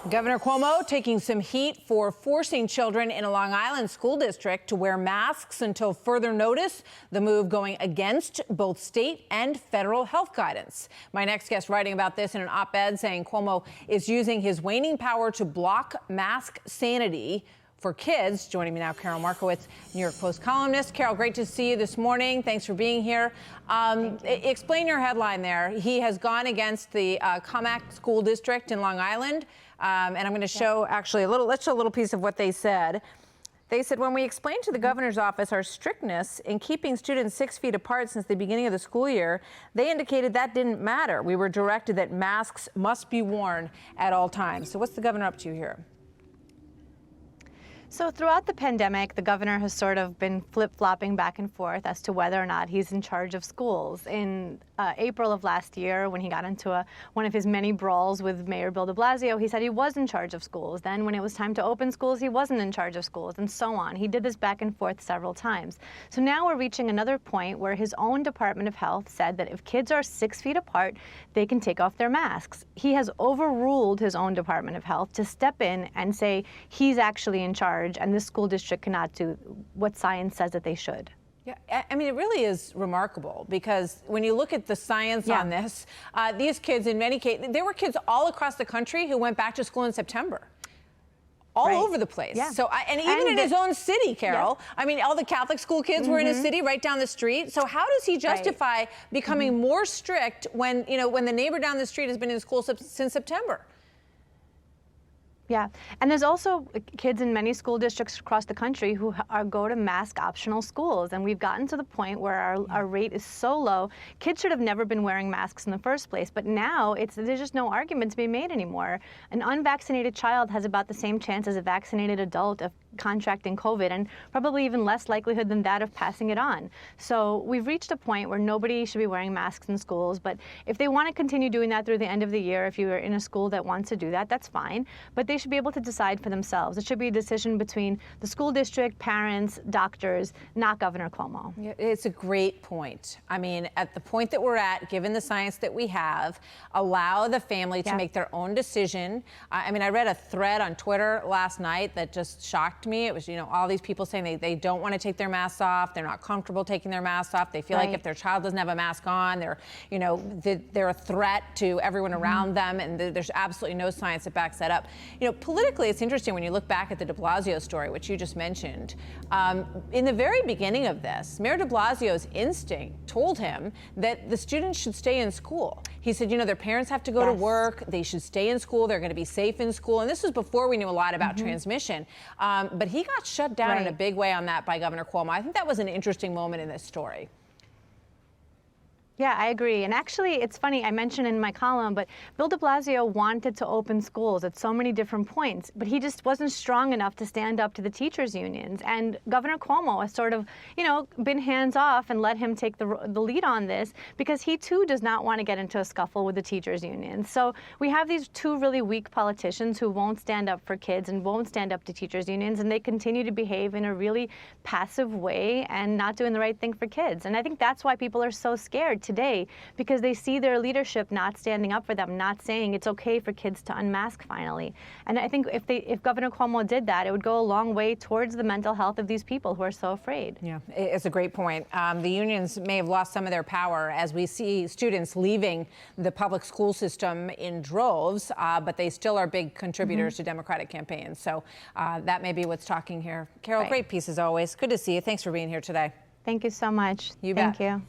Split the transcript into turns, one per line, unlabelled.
Governor Cuomo taking some heat for forcing children in a Long Island school district to wear masks until further notice, the move going against both state and federal health guidance. My next guest writing about this in an op-ed saying Cuomo is using his waning power to block mask sanity for kids. Joining me now, Karol Markowicz, New York Post columnist. Carol, great to see you this morning. Thanks for being here. Explain your headline there. He has gone against the Comac School District in Long Island. And I'm going to show actually let's show a little piece of what they said. They said, when we explained to the governor's office our strictness in keeping students 6 feet apart since the beginning of the school year, they indicated that didn't matter. We were directed that masks must be worn at all times. So what's the governor up to here?
So throughout the pandemic, the governor has sort of been flip-flopping back and forth as to whether or not he's in charge of schools. In April of last year, when he got into one of his many brawls with Mayor Bill de Blasio, he said he was in charge of schools. Then when it was time to open schools, he wasn't in charge of schools, and so on. He did this back and forth several times. So now we're reaching another point where his own Department of Health said that if kids are 6 feet apart, they can take off their masks. He has overruled his own Department of Health to step in and say he's actually in charge, and this school district cannot do what science says that they should.
Yeah, I mean, it really is remarkable because when you look at the science on this, these kids, in many cases, there were kids all across the country who went back to school in September. All over the place. Yeah. So, and even in his own city, Carol. I mean, all the Catholic school kids were in his city, right down the street. So, how does he justify becoming more strict when when the neighbor down the street has been in school since September?
Yeah, and there's also kids in many school districts across the country who go to mask optional schools, and we've gotten to the point where our rate is so low. Kids should have never been wearing masks in the first place, but now there's just no argument to be made anymore. An unvaccinated child has about the same chance as a vaccinated adult of contracting COVID, and probably even less likelihood than that of passing it on. So we've reached a point where nobody should be wearing masks in schools, but if they want to continue doing that through the end of the year, if you're in a school that wants to do that, that's fine, but they should be able to decide for themselves. It should be a decision between the school district, parents, doctors, not Governor Cuomo.
Yeah, it's a great point. I mean, at the point that we're at, given the science that we have, allow the family to make their own decision. I mean, I read a thread on Twitter last night that just shocked me. It was, all these people saying they don't want to take their masks off. They're not comfortable taking their masks off. They feel like if their child doesn't have a mask on, they're a threat to everyone around them, and there's absolutely no science that backs that up. Politically, it's interesting when you look back at the de Blasio story, which you just mentioned. In the very beginning of this, Mayor de Blasio's instinct told him that the students should stay in school. He said, their parents have to go to work. They should stay in school. They're going to be safe in school. And this was before we knew a lot about transmission. But he got shut down in a big way on that by Governor Cuomo. I think that was an interesting moment in this story.
Yeah, I agree. And actually, it's funny, I mentioned in my column, but Bill de Blasio wanted to open schools at so many different points, but he just wasn't strong enough to stand up to the teachers' unions. And Governor Cuomo has sort of, been hands off and let him take the lead on this because he, too, does not want to get into a scuffle with the teachers' unions. So we have these two really weak politicians who won't stand up for kids and won't stand up to teachers' unions, and they continue to behave in a really passive way and not doing the right thing for kids. And I think that's why people are so scared today, because they see their leadership not standing up for them, not saying it's okay for kids to unmask finally. And I think if Governor Cuomo did that, it would go a long way towards the mental health of these people who are so afraid.
Yeah, it's a great point. The unions may have lost some of their power as we see students leaving the public school system in droves, but they still are big contributors to Democratic campaigns. So that may be what's talking here. Carol, great piece as always. Good to see you. Thanks for being here today.
Thank you so much.
You bet.
Thank you.